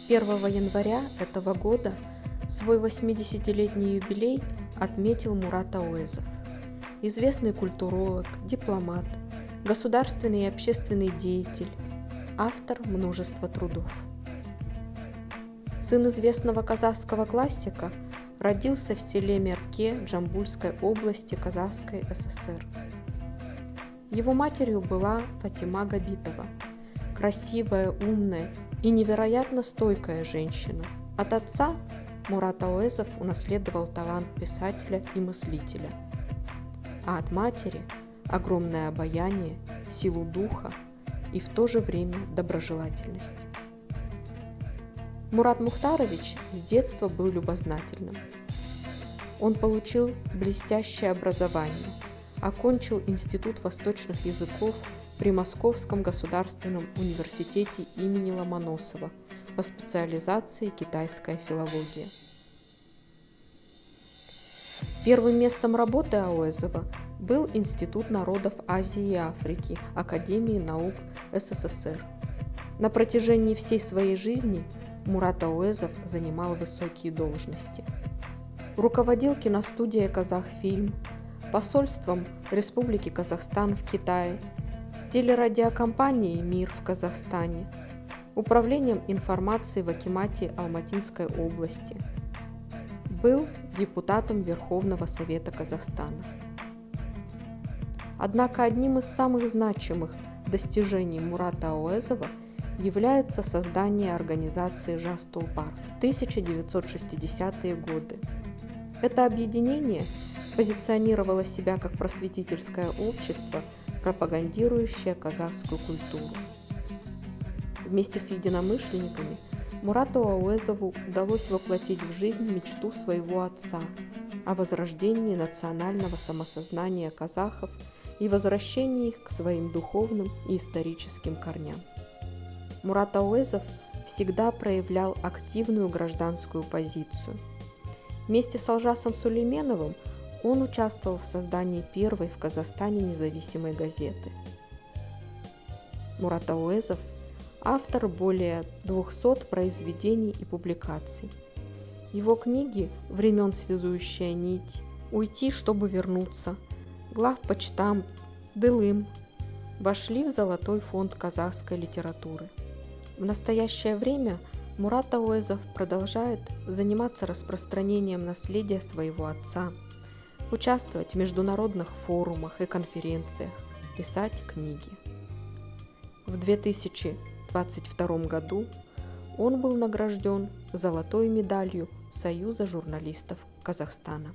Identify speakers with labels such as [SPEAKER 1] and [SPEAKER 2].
[SPEAKER 1] 1 января этого года свой 80-летний юбилей отметил Мурат Ауэзов, известный культуролог, дипломат, государственный и общественный деятель, автор множества трудов. Сын известного казахского классика родился в селе Мерке Джамбульской области Казахской ССР. Его матерью была Фатима Габитова, красивая, умная и невероятно стойкая женщина. От отца Мурат Ауэзов унаследовал талант писателя и мыслителя, а от матери – огромное обаяние, силу духа и в то же время доброжелательность. Мурат Мухтарович с детства был любознательным. Он получил блестящее образование, окончил Институт восточных языков при Московском государственном университете имени Ломоносова по специализации китайская филология. Первым местом работы Ауэзова был Институт народов Азии и Африки Академии наук СССР. На протяжении всей своей жизни Мурат Ауэзов занимал высокие должности. Руководил киностудией «Казахфильм», посольством Республики Казахстан в Китае, телерадиокомпанией «Мир» в Казахстане, управлением информации в акимате Алматинской области. Был депутатом Верховного Совета Казахстана. Однако одним из самых значимых достижений Мурата Ауэзова является создание организации «Жас Тұлпар» в 1960-е годы. Это объединение позиционировало себя как просветительское общество, пропагандирующее казахскую культуру. Вместе с единомышленниками Мурату Ауэзову удалось воплотить в жизнь мечту своего отца о возрождении национального самосознания казахов и возвращении их к своим духовным и историческим корням. Мурат Ауэзов всегда проявлял активную гражданскую позицию. Вместе с Алжасом Сулейменовым он участвовал в создании первой в Казахстане независимой газеты. Мурат Ауэзов – автор более 200 произведений и публикаций. Его книги «Времен связующая нить», «Уйти, чтобы вернуться», «Главпочтамт», «Дылым» вошли в золотой фонд казахской литературы. В настоящее время Мурат Ауэзов продолжает заниматься распространением наследия своего отца, участвовать в международных форумах и конференциях, писать книги. В 2022 году он был награжден золотой медалью Союза журналистов Казахстана.